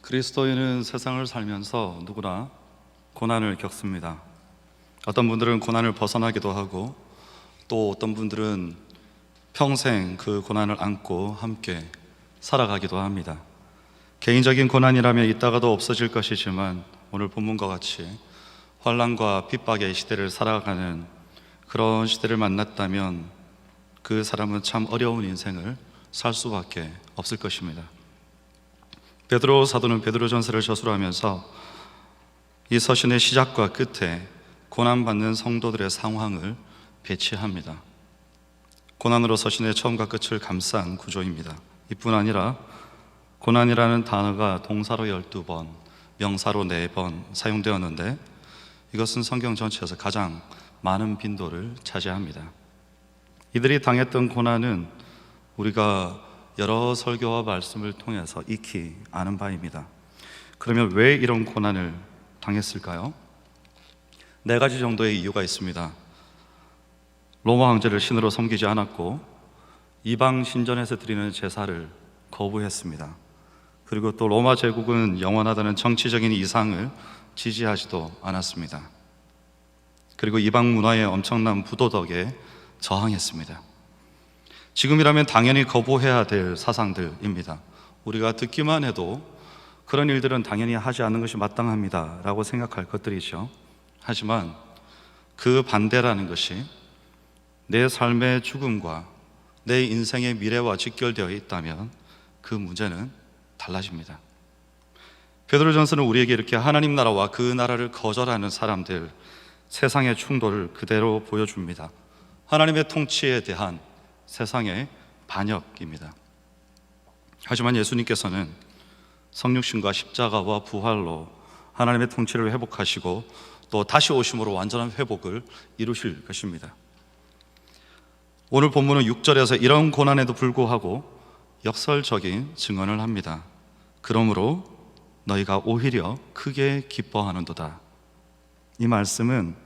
그리스도인은 세상을 살면서 누구나 고난을 겪습니다. 어떤 분들은 고난을 벗어나기도 하고, 또 어떤 분들은 평생 그 고난을 안고 함께 살아가기도 합니다. 개인적인 고난이라면 있다가도 없어질 것이지만, 오늘 본문과 같이 환난과 핍박의 시대를 살아가는 그런 시대를 만났다면 그 사람은 참 어려운 인생을 살 수밖에 없을 것입니다. 베드로 사도는 베드로전서를 저술하면서 이 서신의 시작과 끝에 고난받는 성도들의 상황을 배치합니다. 고난으로 서신의 처음과 끝을 감싼 구조입니다. 이뿐 아니라 고난이라는 단어가 동사로 12번, 명사로 4번 사용되었는데, 이것은 성경 전체에서 가장 많은 빈도를 차지합니다. 이들이 당했던 고난은 우리가 여러 설교와 말씀을 통해서 익히 아는 바입니다. 그러면 왜 이런 고난을 당했을까요? 4가지 정도의 이유가 있습니다. 로마 황제를 신으로 섬기지 않았고, 이방 신전에서 드리는 제사를 거부했습니다. 그리고 또 로마 제국은 영원하다는 정치적인 이상을 지지하지도 않았습니다. 그리고 이방 문화의 엄청난 부도덕에 저항했습니다. 지금이라면 당연히 거부해야 될 사상들입니다. 우리가 듣기만 해도 그런 일들은 당연히 하지 않는 것이 마땅합니다 라고 생각할 것들이죠. 하지만 그 반대라는 것이 내 삶의 죽음과 내 인생의 미래와 직결되어 있다면 그 문제는 달라집니다. 베드로전서는 우리에게 이렇게 하나님 나라와 그 나라를 거절하는 사람들, 세상의 충돌을 그대로 보여줍니다. 하나님의 통치에 대한 세상의 반역입니다. 하지만 예수님께서는 성육신과 십자가와 부활로 하나님의 통치를 회복하시고 또 다시 오심으로 완전한 회복을 이루실 것입니다. 오늘 본문은 6절에서 이런 고난에도 불구하고 역설적인 증언을 합니다. 그러므로 너희가 오히려 크게 기뻐하는도다. 이 말씀은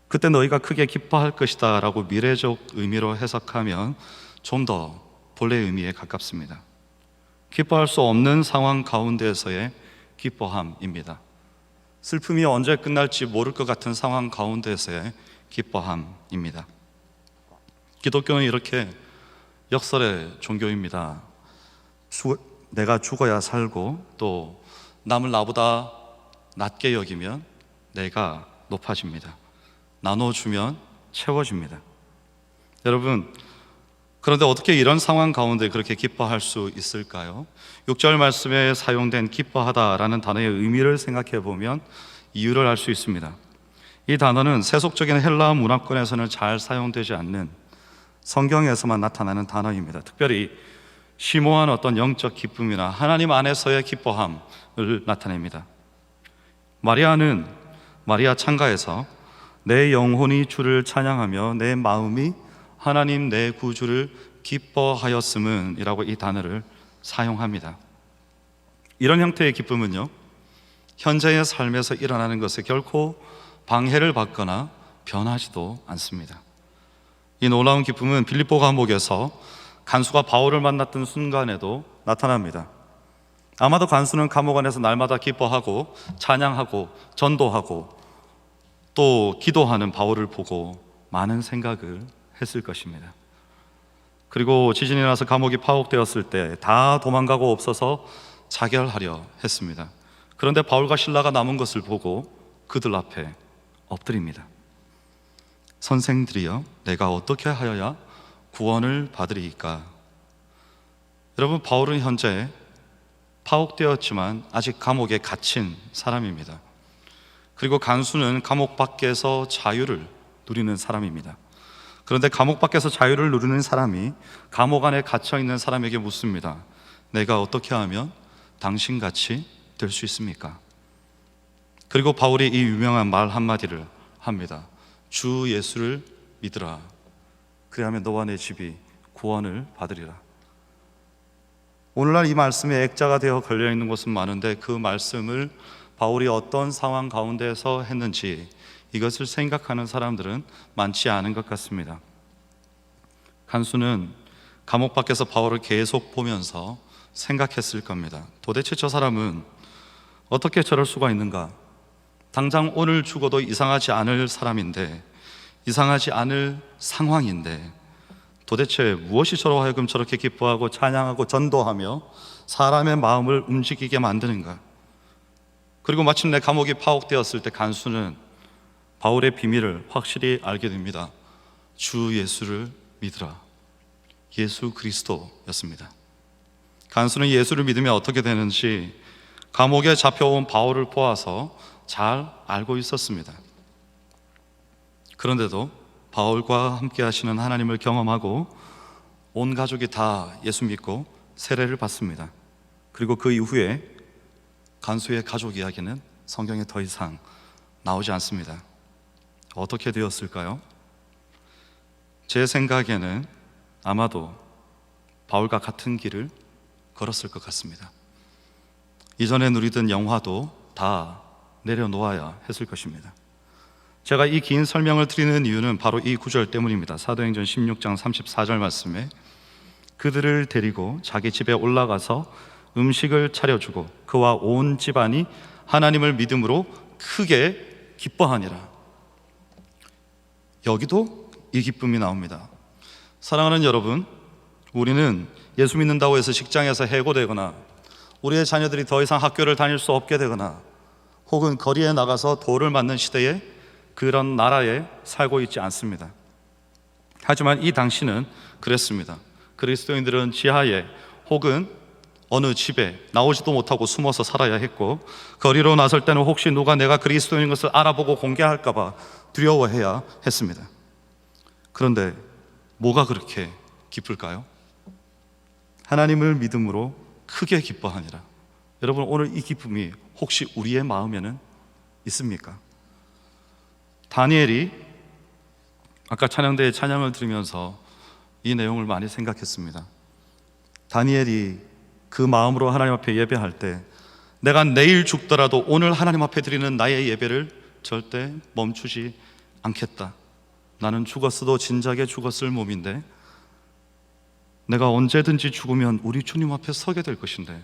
그때 너희가 크게 기뻐할 것이다 라고 미래적 의미로 해석하면 좀 더 본래의 의미에 가깝습니다. 기뻐할 수 없는 상황 가운데에서의 기뻐함입니다. 슬픔이 언제 끝날지 모를 것 같은 상황 가운데에서의 기뻐함입니다. 기독교는 이렇게 역설의 종교입니다. 내가 죽어야 살고, 또 남을 나보다 낮게 여기면 내가 높아집니다. 나눠주면 채워집니다. 여러분, 그런데 어떻게 이런 상황 가운데 그렇게 기뻐할 수 있을까요? 6절 말씀에 사용된 기뻐하다라는 단어의 의미를 생각해 보면 이유를 알 수 있습니다. 이 단어는 세속적인 헬라 문화권에서는 잘 사용되지 않는 성경에서만 나타나는 단어입니다. 특별히 심오한 어떤 영적 기쁨이나 하나님 안에서의 기뻐함을 나타냅니다. 마리아는 마리아 창가에서 내 영혼이 주를 찬양하며 내 마음이 하나님 내 구주를 기뻐하였음은 이라고 이 단어를 사용합니다. 이런 형태의 기쁨은요, 현재의 삶에서 일어나는 것에 결코 방해를 받거나 변하지도 않습니다. 이 놀라운 기쁨은 빌립보 감옥에서 간수가 바울을 만났던 순간에도 나타납니다. 아마도 간수는 감옥 안에서 날마다 기뻐하고 찬양하고 전도하고 또 기도하는 바울을 보고 많은 생각을 했을 것입니다. 그리고 지진이 나서 감옥이 파옥되었을 때 다 도망가고 없어서 자결하려 했습니다. 그런데 바울과 실라가 남은 것을 보고 그들 앞에 엎드립니다. 선생들이여, 내가 어떻게 하여야 구원을 받으리이까? 여러분, 바울은 현재 파옥되었지만 아직 감옥에 갇힌 사람입니다. 그리고 간수는 감옥 밖에서 자유를 누리는 사람입니다. 그런데 감옥 밖에서 자유를 누리는 사람이 감옥 안에 갇혀있는 사람에게 묻습니다. 내가 어떻게 하면 당신같이 될 수 있습니까? 그리고 바울이 이 유명한 말 한마디를 합니다. 주 예수를 믿으라. 그리하면 너와 내 집이 구원을 받으리라. 오늘날 이 말씀에 액자가 되어 걸려있는 곳은 많은데, 그 말씀을 바울이 어떤 상황 가운데서 했는지 이것을 생각하는 사람들은 많지 않은 것 같습니다. 간수는 감옥 밖에서 바울을 계속 보면서 생각했을 겁니다. 도대체 저 사람은 어떻게 저럴 수가 있는가? 당장 오늘 죽어도 이상하지 않을 사람인데, 이상하지 않을 상황인데 도대체 무엇이 저로 하여금 저렇게 기뻐하고 찬양하고 전도하며 사람의 마음을 움직이게 만드는가? 그리고 마침내 감옥이 파옥되었을 때 간수는 바울의 비밀을 확실히 알게 됩니다. 주 예수를 믿으라. 예수 그리스도였습니다. 간수는 예수를 믿으면 어떻게 되는지 감옥에 잡혀온 바울을 보아서 잘 알고 있었습니다. 그런데도 바울과 함께 하시는 하나님을 경험하고 온 가족이 다 예수 믿고 세례를 받습니다. 그리고 그 이후에 간수의 가족 이야기는 성경에 더 이상 나오지 않습니다. 어떻게 되었을까요? 제 생각에는 아마도 바울과 같은 길을 걸었을 것 같습니다. 이전에 누리던 영화도 다 내려놓아야 했을 것입니다. 제가 이 긴 설명을 드리는 이유는 바로 이 구절 때문입니다. 사도행전 16장 34절 말씀에 그들을 데리고 자기 집에 올라가서 음식을 차려주고 그와 온 집안이 하나님을 믿음으로 크게 기뻐하니라. 여기도 이 기쁨이 나옵니다. 사랑하는 여러분, 우리는 예수 믿는다고 해서 직장에서 해고되거나 우리의 자녀들이 더 이상 학교를 다닐 수 없게 되거나 혹은 거리에 나가서 돌을 맞는 시대에 그런 나라에 살고 있지 않습니다. 하지만 이 당시는 그랬습니다. 그리스도인들은 지하에 혹은 어느 집에 나오지도 못하고 숨어서 살아야 했고, 거리로 나설 때는 혹시 누가 내가 그리스도인인 것을 알아보고 공개할까 봐 두려워해야 했습니다. 그런데 뭐가 그렇게 기쁠까요? 하나님을 믿음으로 크게 기뻐하니라. 여러분, 오늘 이 기쁨이 혹시 우리의 마음에는 있습니까? 다니엘이 아까 찬양대의 찬양을 들으면서 이 내용을 많이 생각했습니다. 다니엘이 그 마음으로 하나님 앞에 예배할 때 내가 내일 죽더라도 오늘 하나님 앞에 드리는 나의 예배를 절대 멈추지 않겠다. 나는 죽었어도 진작에 죽었을 몸인데 내가 언제든지 죽으면 우리 주님 앞에 서게 될 것인데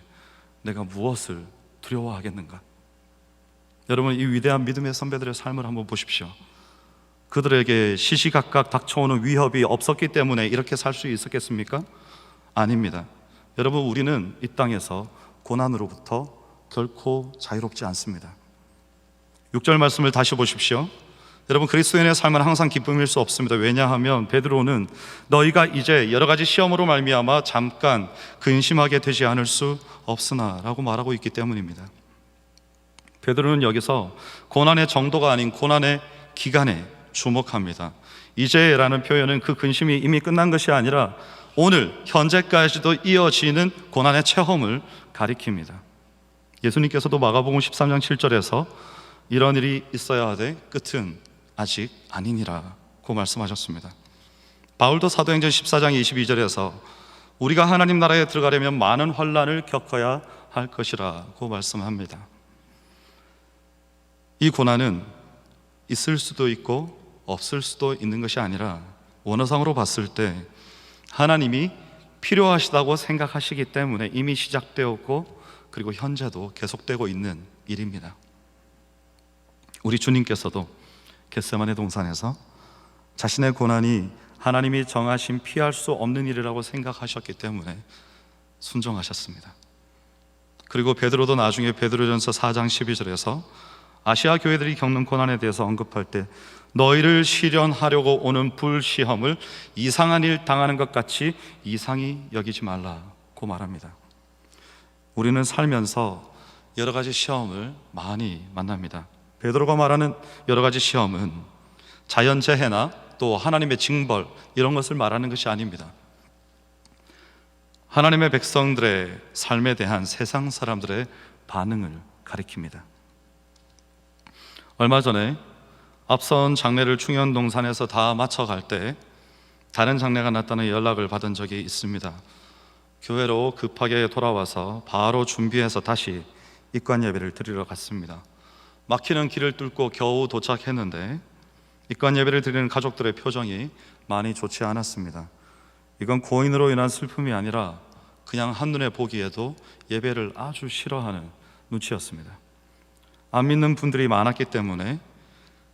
내가 무엇을 두려워하겠는가? 여러분, 이 위대한 믿음의 선배들의 삶을 한번 보십시오. 그들에게 시시각각 닥쳐오는 위협이 없었기 때문에 이렇게 살 수 있었겠습니까? 아닙니다. 여러분, 우리는 이 땅에서 고난으로부터 결코 자유롭지 않습니다. 6절 말씀을 다시 보십시오. 여러분, 그리스도인의 삶은 항상 기쁨일 수 없습니다. 왜냐하면 베드로는 너희가 이제 여러 가지 시험으로 말미암아 잠깐 근심하게 되지 않을 수 없으나 라고 말하고 있기 때문입니다. 베드로는 여기서 고난의 정도가 아닌 고난의 기간에 주목합니다. 이제라는 표현은 그 근심이 이미 끝난 것이 아니라 오늘 현재까지도 이어지는 고난의 체험을 가리킵니다. 예수님께서도 마가복음 13장 7절에서 이런 일이 있어야 하되 끝은 아직 아니니라고 말씀하셨습니다. 바울도 사도행전 14장 22절에서 우리가 하나님 나라에 들어가려면 많은 환난을 겪어야 할 것이라고 말씀합니다. 이 고난은 있을 수도 있고 없을 수도 있는 것이 아니라 원어상으로 봤을 때 하나님이 필요하시다고 생각하시기 때문에 이미 시작되었고 그리고 현재도 계속되고 있는 일입니다. 우리 주님께서도 겟세마네 동산에서 자신의 고난이 하나님이 정하신 피할 수 없는 일이라고 생각하셨기 때문에 순종하셨습니다. 그리고 베드로도 나중에 베드로전서 4장 12절에서 아시아 교회들이 겪는 고난에 대해서 언급할 때 너희를 시련하려고 오는 불시험을 이상한 일 당하는 것 같이 이상히 여기지 말라고 말합니다. 우리는 살면서 여러 가지 시험을 많이 만납니다. 베드로가 말하는 여러 가지 시험은 자연재해나 또 하나님의 징벌 이런 것을 말하는 것이 아닙니다. 하나님의 백성들의 삶에 대한 세상 사람들의 반응을 가리킵니다. 얼마 전에 앞선 장례를 충현동산에서 다 마쳐갈 때 다른 장례가 났다는 연락을 받은 적이 있습니다. 교회로 급하게 돌아와서 바로 준비해서 다시 입관 예배를 드리러 갔습니다. 막히는 길을 뚫고 겨우 도착했는데 입관 예배를 드리는 가족들의 표정이 많이 좋지 않았습니다. 이건 고인으로 인한 슬픔이 아니라 그냥 한눈에 보기에도 예배를 아주 싫어하는 눈치였습니다. 안 믿는 분들이 많았기 때문에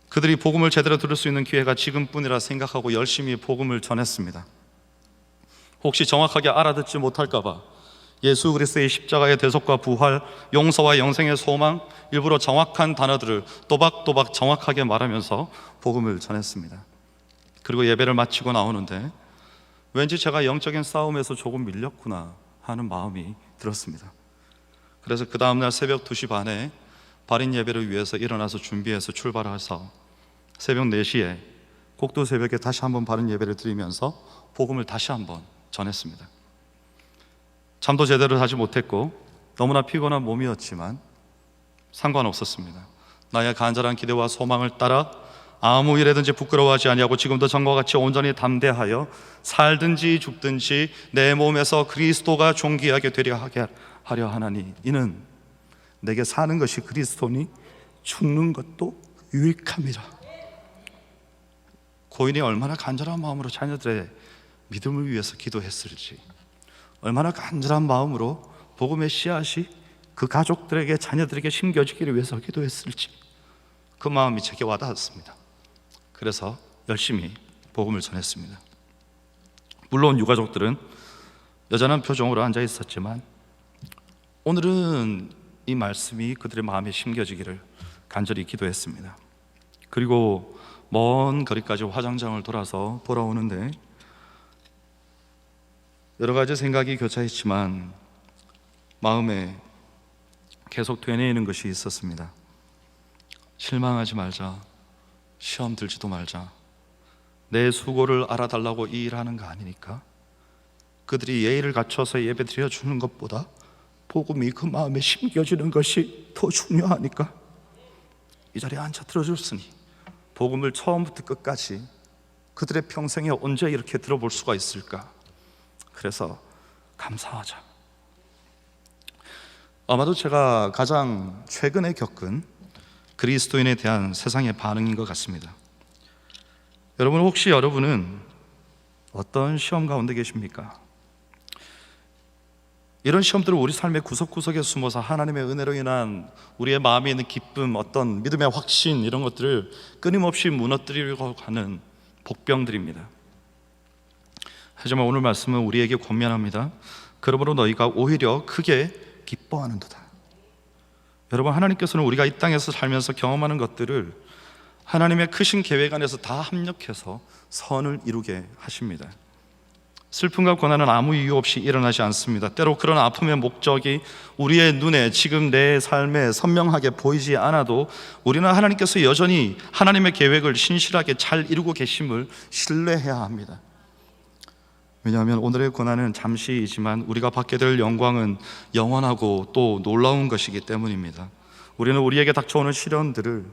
그들이 복음을 제대로 들을 수 있는 기회가 지금뿐이라 생각하고 열심히 복음을 전했습니다. 혹시 정확하게 알아듣지 못할까 봐 예수 그리스도의 십자가의 대속과 부활, 용서와 영생의 소망, 일부러 정확한 단어들을 또박또박 정확하게 말하면서 복음을 전했습니다. 그리고 예배를 마치고 나오는데 왠지 제가 영적인 싸움에서 조금 밀렸구나 하는 마음이 들었습니다. 그래서 그 다음날 새벽 2시 반에 발인 예배를 위해서 일어나서 준비해서 출발해서 새벽 4시에 곡도 새벽에 다시 한번 발인 예배를 드리면서 복음을 다시 한번 전했습니다. 잠도 제대로 자지 못했고 너무나 피곤한 몸이었지만 상관없었습니다. 나의 간절한 기대와 소망을 따라 아무 일에든지 부끄러워하지 아니하고 지금도 전과 같이 온전히 담대하여 살든지 죽든지 내 몸에서 그리스도가 존귀하게 되려 하려 하나니 이는 내게 사는 것이 그리스도니 죽는 것도 유익함이라. 고인이 얼마나 간절한 마음으로 자녀들의 믿음을 위해서 기도했을지, 얼마나 간절한 마음으로 복음의 씨앗이 그 가족들에게, 자녀들에게 심겨지기를 위해서 기도했을지 그 마음이 제게 와닿았습니다. 그래서 열심히 복음을 전했습니다. 물론 유가족들은 여전한 표정으로 앉아 있었지만 오늘은 이 말씀이 그들의 마음에 심겨지기를 간절히 기도했습니다. 그리고 먼 거리까지 화장장을 돌아서 돌아오는데 여러 가지 생각이 교차했지만 마음에 계속 되뇌이는 것이 있었습니다. 실망하지 말자, 시험 들지도 말자, 내 수고를 알아달라고 이 일하는 거 아니니까 그들이 예의를 갖춰서 예배 드려주는 것보다 복음이 그 마음에 심겨지는 것이 더 중요하니까 이 자리에 앉아 들어줬으니 복음을 처음부터 끝까지 그들의 평생에 언제 이렇게 들어볼 수가 있을까? 그래서 감사하자. 아마도 제가 가장 최근에 겪은 그리스도인에 대한 세상의 반응인 것 같습니다. 여러분, 혹시 여러분은 어떤 시험 가운데 계십니까? 이런 시험들은 우리 삶의 구석구석에 숨어서 하나님의 은혜로 인한 우리의 마음에 있는 기쁨, 어떤 믿음의 확신, 이런 것들을 끊임없이 무너뜨리려고 하는 복병들입니다. 하지만 오늘 말씀은 우리에게 권면합니다. 그러므로 너희가 오히려 크게 기뻐하는도다. 여러분, 하나님께서는 우리가 이 땅에서 살면서 경험하는 것들을 하나님의 크신 계획 안에서 다 합력해서 선을 이루게 하십니다. 슬픔과 고난은 아무 이유 없이 일어나지 않습니다. 때로 그런 아픔의 목적이 우리의 눈에 지금 내 삶에 선명하게 보이지 않아도 우리는 하나님께서 여전히 하나님의 계획을 신실하게 잘 이루고 계심을 신뢰해야 합니다. 왜냐하면 오늘의 고난은 잠시이지만 우리가 받게 될 영광은 영원하고 또 놀라운 것이기 때문입니다. 우리는 우리에게 닥쳐오는 시련들을,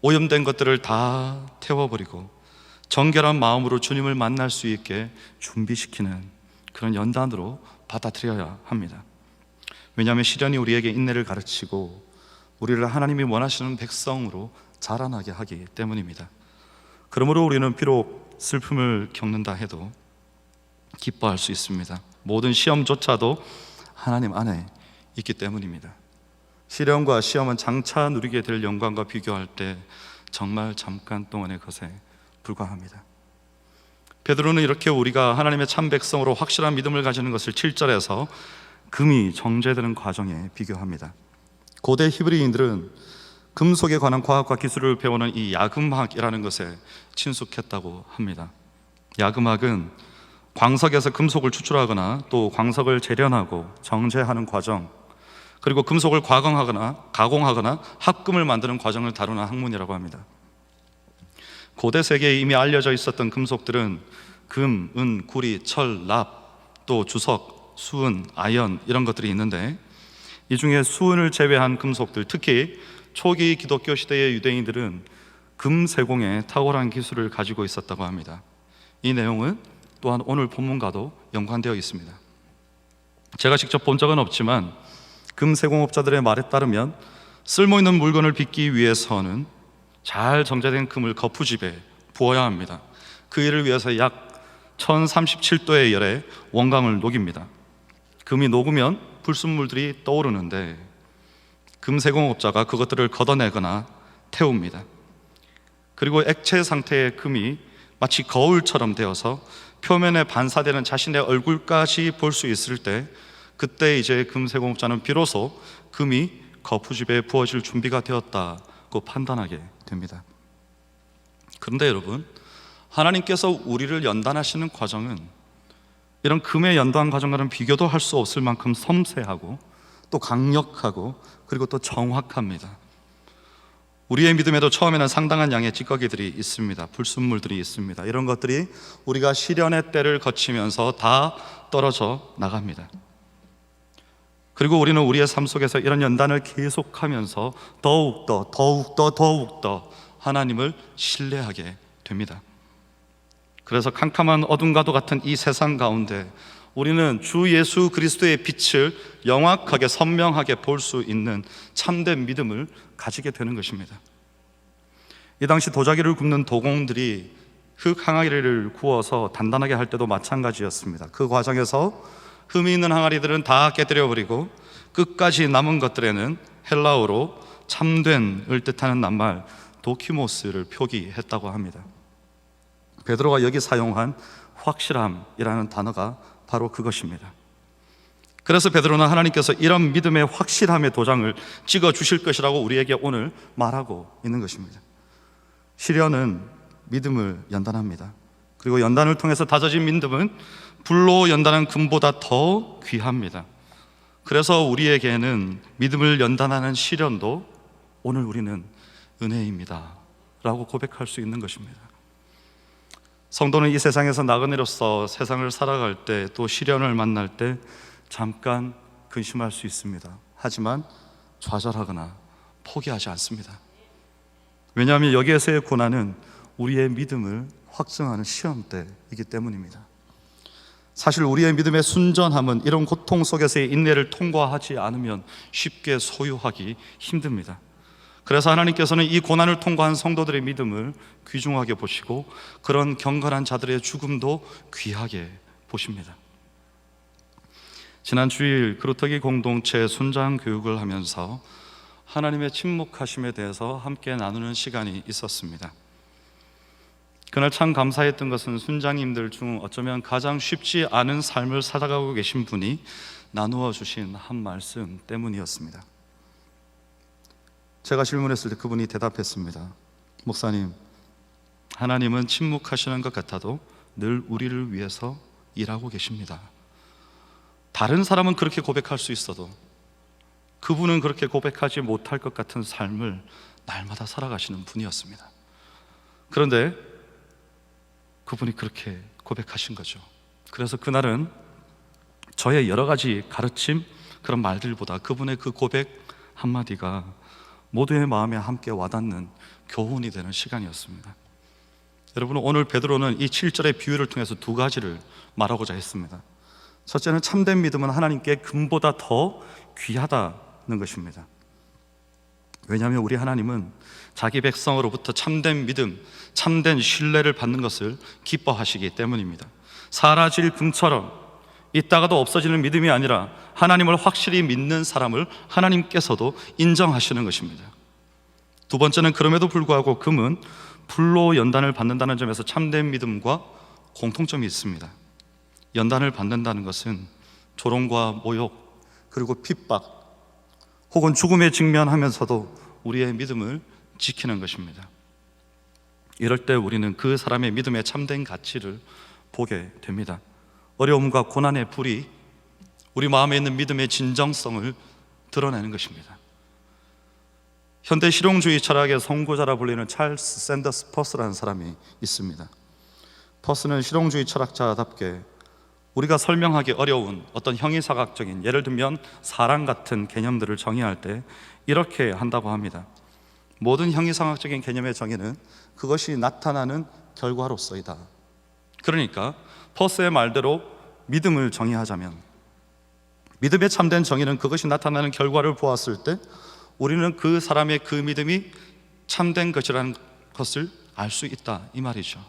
오염된 것들을 다 태워버리고 정결한 마음으로 주님을 만날 수 있게 준비시키는 그런 연단으로 받아들여야 합니다. 왜냐하면 시련이 우리에게 인내를 가르치고 우리를 하나님이 원하시는 백성으로 자라나게 하기 때문입니다. 그러므로 우리는 비록 슬픔을 겪는다 해도 기뻐할 수 있습니다. 모든 시험조차도 하나님 안에 있기 때문입니다. 시련과 시험은 장차 누리게 될 영광과 비교할 때 정말 잠깐 동안의 것에 불과합니다. 베드로는 이렇게 우리가 하나님의 참 백성으로 확실한 믿음을 가지는 것을 7절에서 금이 정제되는 과정에 비교합니다. 고대 히브리인들은 금속에 관한 과학과 기술을 배우는 이 야금학이라는 것에 친숙했다고 합니다. 야금학은 광석에서 금속을 추출하거나 또 광석을 재련하고 정제하는 과정, 그리고 금속을 가공하거나 합금을 만드는 과정을 다루는 학문이라고 합니다. 고대 세계에 이미 알려져 있었던 금속들은 금, 은, 구리, 철, 납, 또 주석, 수은, 아연, 이런 것들이 있는데 이 중에 수은을 제외한 금속들, 특히 초기 기독교 시대의 유대인들은 금세공에 탁월한 기술을 가지고 있었다고 합니다. 이 내용은 또한 오늘 본문과도 연관되어 있습니다. 제가 직접 본 적은 없지만 금세공업자들의 말에 따르면 쓸모있는 물건을 빚기 위해서는 잘 정제된 금을 거푸집에 부어야 합니다. 그 일을 위해서 약 1037도의 열에 원광을 녹입니다. 금이 녹으면 불순물들이 떠오르는데 금세공업자가 그것들을 걷어내거나 태웁니다. 그리고 액체 상태의 금이 마치 거울처럼 되어서 표면에 반사되는 자신의 얼굴까지 볼 수 있을 때, 그때 이제 금세공업자는 비로소 금이 거푸집에 부어질 준비가 되었다고 판단하게 됩니다. 그런데 여러분, 하나님께서 우리를 연단하시는 과정은 이런 금의 연단 과정과는 비교도 할 수 없을 만큼 섬세하고 또 강력하고 그리고 또 정확합니다. 우리의 믿음에도 처음에는 상당한 양의 찌꺼기들이 있습니다. 불순물들이 있습니다. 이런 것들이 우리가 시련의 때를 거치면서 다 떨어져 나갑니다. 그리고 우리는 우리의 삶 속에서 이런 연단을 계속하면서 더욱더 하나님을 신뢰하게 됩니다. 그래서 캄캄한 어둠과도 같은 이 세상 가운데 우리는 주 예수 그리스도의 빛을 영악하게 선명하게 볼 수 있는 참된 믿음을 가지게 되는 것입니다. 이 당시 도자기를 굽는 도공들이 흙 항아리를 구워서 단단하게 할 때도 마찬가지였습니다. 그 과정에서 흠이 있는 항아리들은 다 깨뜨려버리고 끝까지 남은 것들에는 헬라어로 참된을 뜻하는 낱말 도키모스를 표기했다고 합니다. 베드로가 여기 사용한 확실함이라는 단어가 바로 그것입니다. 그래서 베드로는 하나님께서 이런 믿음의 확실함의 도장을 찍어 주실 것이라고 우리에게 오늘 말하고 있는 것입니다. 시련은 믿음을 연단합니다. 그리고 연단을 통해서 다져진 믿음은 불로 연단한 금보다 더 귀합니다. 그래서 우리에게는 믿음을 연단하는 시련도 오늘 우리는 은혜입니다 라고 고백할 수 있는 것입니다. 성도는 이 세상에서 나그네로서 세상을 살아갈 때, 또 시련을 만날 때 잠깐 근심할 수 있습니다. 하지만 좌절하거나 포기하지 않습니다. 왜냐하면 여기에서의 고난은 우리의 믿음을 확증하는 시험대이기 때문입니다. 사실 우리의 믿음의 순전함은 이런 고통 속에서의 인내를 통과하지 않으면 쉽게 소유하기 힘듭니다. 그래서 하나님께서는 이 고난을 통과한 성도들의 믿음을 귀중하게 보시고 그런 경건한 자들의 죽음도 귀하게 보십니다. 지난 주일 그루터기 공동체 순장 교육을 하면서 하나님의 침묵하심에 대해서 함께 나누는 시간이 있었습니다. 그날 참 감사했던 것은 순장님들 중 어쩌면 가장 쉽지 않은 삶을 살아가고 계신 분이 나누어 주신 한 말씀 때문이었습니다. 제가 질문했을 때 그분이 대답했습니다. 목사님, 하나님은 침묵하시는 것 같아도 늘 우리를 위해서 일하고 계십니다. 다른 사람은 그렇게 고백할 수 있어도 그분은 그렇게 고백하지 못할 것 같은 삶을 날마다 살아가시는 분이었습니다. 그런데 그분이 그렇게 고백하신 거죠. 그래서 그날은 저의 여러 가지 가르침, 그런 말들보다 그분의 그 고백 한마디가 모두의 마음에 함께 와닿는 교훈이 되는 시간이었습니다. 여러분, 오늘 베드로는 이 7절의 비유를 통해서 두 가지를 말하고자 했습니다. 첫째는 참된 믿음은 하나님께 금보다 더 귀하다는 것입니다. 왜냐하면 우리 하나님은 자기 백성으로부터 참된 믿음, 참된 신뢰를 받는 것을 기뻐하시기 때문입니다. 사라질 금처럼 있다가도 없어지는 믿음이 아니라 하나님을 확실히 믿는 사람을 하나님께서도 인정하시는 것입니다. 두 번째는 그럼에도 불구하고 금은 불로 연단을 받는다는 점에서 참된 믿음과 공통점이 있습니다. 연단을 받는다는 것은 조롱과 모욕, 그리고 핍박 혹은 죽음에 직면하면서도 우리의 믿음을 지키는 것입니다. 이럴 때 우리는 그 사람의 믿음의 참된 가치를 보게 됩니다. 어려움과 고난의 불이 우리 마음에 있는 믿음의 진정성을 드러내는 것입니다. 현대 실용주의 철학의 선구자라 불리는 찰스 샌더스 퍼스라는 사람이 있습니다. 퍼스는 실용주의 철학자답게 우리가 설명하기 어려운 어떤 형이사각적인, 예를 들면 사랑 같은 개념들을 정의할 때 이렇게 한다고 합니다. 모든 형이상학적인 개념의 정의는 그것이 나타나는 결과로서이다. 그러니까 퍼스의 말대로 믿음을 정의하자면, 믿음의 참된 정의는 그것이 나타나는 결과를 보았을 때 우리는 그 사람의 그 믿음이 참된 것이라는 것을 알 수 있다, 이 말이죠.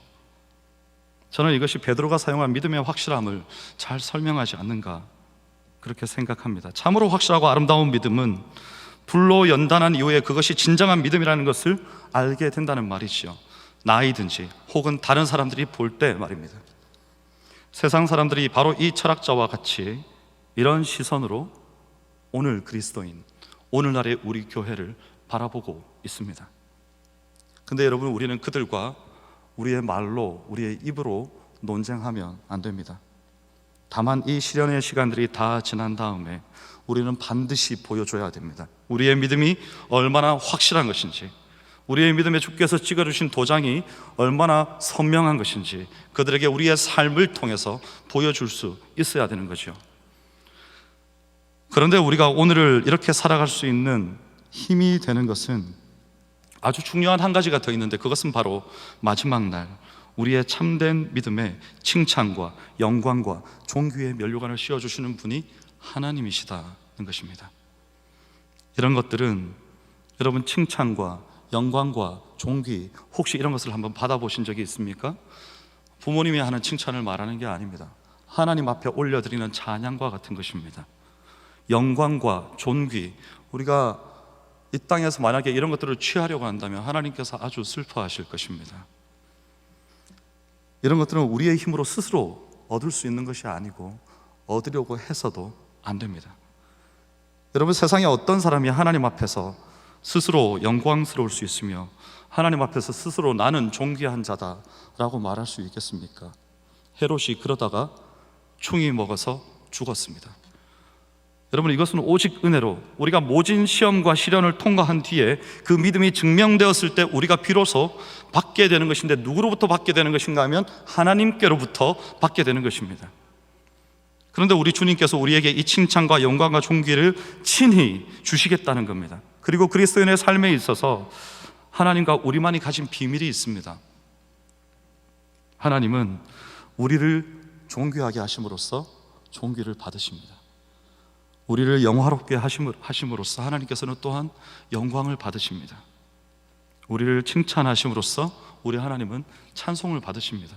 저는 이것이 베드로가 사용한 믿음의 확실함을 잘 설명하지 않는가 그렇게 생각합니다. 참으로 확실하고 아름다운 믿음은 불로 연단한 이후에 그것이 진정한 믿음이라는 것을 알게 된다는 말이지요. 나이든지 혹은 다른 사람들이 볼 때 말입니다. 세상 사람들이 바로 이 철학자와 같이 이런 시선으로 오늘 그리스도인, 오늘날의 우리 교회를 바라보고 있습니다. 근데 여러분, 우리는 그들과 우리의 말로, 우리의 입으로 논쟁하면 안 됩니다. 다만 이 시련의 시간들이 다 지난 다음에 우리는 반드시 보여줘야 됩니다. 우리의 믿음이 얼마나 확실한 것인지, 우리의 믿음에 주께서 찍어주신 도장이 얼마나 선명한 것인지 그들에게 우리의 삶을 통해서 보여줄 수 있어야 되는 거죠. 그런데 우리가 오늘을 이렇게 살아갈 수 있는 힘이 되는 것은 아주 중요한 한 가지가 더 있는데, 그것은 바로 마지막 날 우리의 참된 믿음에 칭찬과 영광과 존귀의 면류관을 씌워주시는 분이 하나님이시다는 것입니다. 이런 것들은 여러분, 칭찬과 영광과 존귀, 혹시 이런 것을 한번 받아보신 적이 있습니까? 부모님이 하는 칭찬을 말하는 게 아닙니다. 하나님 앞에 올려드리는 찬양과 같은 것입니다. 영광과 존귀, 우리가 이 땅에서 만약에 이런 것들을 취하려고 한다면 하나님께서 아주 슬퍼하실 것입니다. 이런 것들은 우리의 힘으로 스스로 얻을 수 있는 것이 아니고 얻으려고 해서도 안 됩니다. 여러분, 세상에 어떤 사람이 하나님 앞에서 스스로 영광스러울 수 있으며 하나님 앞에서 스스로 나는 존귀한 자다라고 말할 수 있겠습니까? 헤롯이 그러다가 충이 먹어서 죽었습니다. 여러분, 이것은 오직 은혜로 우리가 모진 시험과 시련을 통과한 뒤에 그 믿음이 증명되었을 때 우리가 비로소 받게 되는 것인데, 누구로부터 받게 되는 것인가 하면 하나님께로부터 받게 되는 것입니다. 그런데 우리 주님께서 우리에게 이 칭찬과 영광과 존귀를 친히 주시겠다는 겁니다. 그리고 그리스도인의 삶에 있어서 하나님과 우리만이 가진 비밀이 있습니다. 하나님은 우리를 존귀하게 하심으로써 존귀를 받으십니다. 우리를 영화롭게 하심으로써 하나님께서는 또한 영광을 받으십니다. 우리를 칭찬하심으로써 우리 하나님은 찬송을 받으십니다.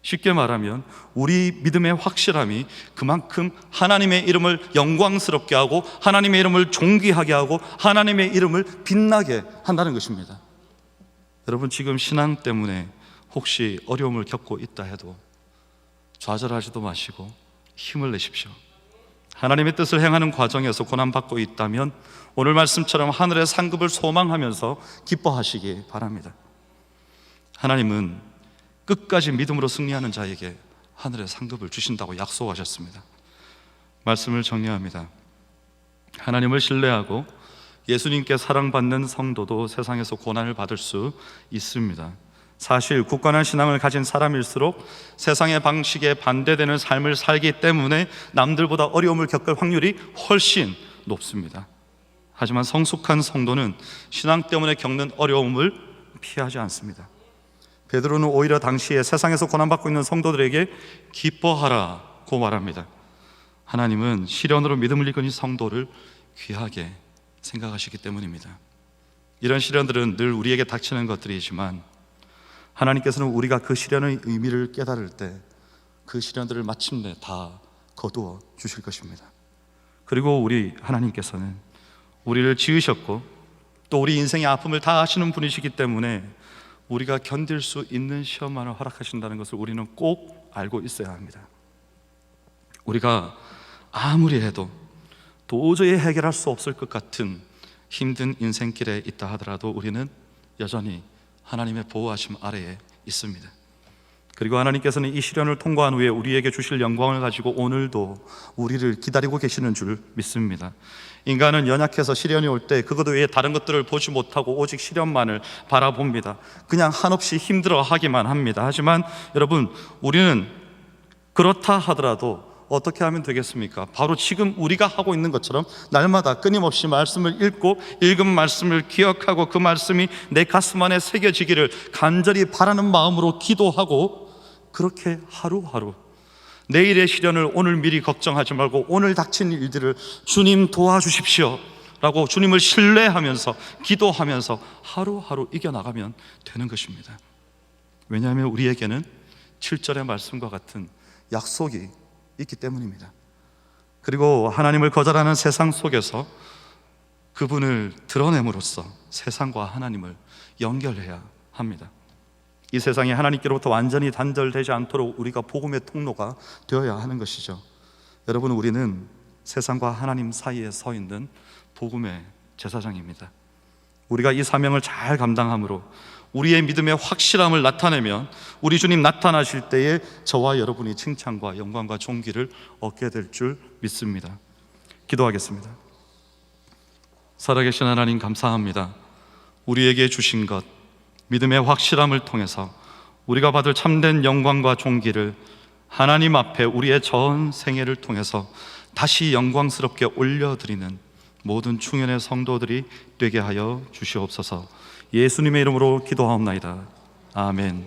쉽게 말하면 우리 믿음의 확실함이 그만큼 하나님의 이름을 영광스럽게 하고 하나님의 이름을 존귀하게 하고 하나님의 이름을 빛나게 한다는 것입니다. 여러분, 지금 신앙 때문에 혹시 어려움을 겪고 있다 해도 좌절하지도 마시고 힘을 내십시오. 하나님의 뜻을 행하는 과정에서 고난받고 있다면 오늘 말씀처럼 하늘의 상급을 소망하면서 기뻐하시기 바랍니다. 하나님은 끝까지 믿음으로 승리하는 자에게 하늘의 상급을 주신다고 약속하셨습니다. 말씀을 정리합니다. 하나님을 신뢰하고 예수님께 사랑받는 성도도 세상에서 고난을 받을 수 있습니다. 사실 굳건한 신앙을 가진 사람일수록 세상의 방식에 반대되는 삶을 살기 때문에 남들보다 어려움을 겪을 확률이 훨씬 높습니다. 하지만 성숙한 성도는 신앙 때문에 겪는 어려움을 피하지 않습니다. 베드로는 오히려 당시에 세상에서 고난받고 있는 성도들에게 기뻐하라고 말합니다. 하나님은 시련으로 믿음을 이끈 이 성도를 귀하게 생각하시기 때문입니다. 이런 시련들은 늘 우리에게 닥치는 것들이지만 하나님께서는 우리가 그 시련의 의미를 깨달을 때 그 시련들을 마침내 다 거두어 주실 것입니다. 그리고 우리 하나님께서는 우리를 지으셨고 또 우리 인생의 아픔을 다 아시는 분이시기 때문에 우리가 견딜 수 있는 시험만을 허락하신다는 것을 우리는 꼭 알고 있어야 합니다. 우리가 아무리 해도 도저히 해결할 수 없을 것 같은 힘든 인생길에 있다 하더라도 우리는 여전히 하나님의 보호하심 아래에 있습니다. 그리고 하나님께서는 이 시련을 통과한 후에 우리에게 주실 영광을 가지고 오늘도 우리를 기다리고 계시는 줄 믿습니다. 인간은 연약해서 시련이 올 때 그것 외에 다른 것들을 보지 못하고 오직 시련만을 바라봅니다. 그냥 한없이 힘들어하기만 합니다. 하지만 여러분, 우리는 그렇다 하더라도 어떻게 하면 되겠습니까? 바로 지금 우리가 하고 있는 것처럼 날마다 끊임없이 말씀을 읽고 읽은 말씀을 기억하고 그 말씀이 내 가슴 안에 새겨지기를 간절히 바라는 마음으로 기도하고, 그렇게 하루하루 내일의 시련을 오늘 미리 걱정하지 말고 오늘 닥친 일들을 주님 도와주십시오 라고 주님을 신뢰하면서 기도하면서 하루하루 이겨나가면 되는 것입니다. 왜냐하면 우리에게는 7절의 말씀과 같은 약속이 있기 때문입니다. 그리고 하나님을 거절하는 세상 속에서 그분을 드러냄으로써 세상과 하나님을 연결해야 합니다. 이 세상이 하나님께로부터 완전히 단절되지 않도록 우리가 복음의 통로가 되어야 하는 것이죠. 여러분, 우리는 세상과 하나님 사이에 서 있는 복음의 제사장입니다. 우리가 이 사명을 잘 감당함으로 우리의 믿음의 확실함을 나타내면 우리 주님 나타나실 때에 저와 여러분이 칭찬과 영광과 존귀를 얻게 될 줄 믿습니다. 기도하겠습니다. 살아계신 하나님, 감사합니다. 우리에게 주신 것, 믿음의 확실함을 통해서 우리가 받을 참된 영광과 존귀를 하나님 앞에 우리의 전 생애를 통해서 다시 영광스럽게 올려드리는 모든 충현의 성도들이 되게 하여 주시옵소서. 예수님의 이름으로 기도하옵나이다. 아멘.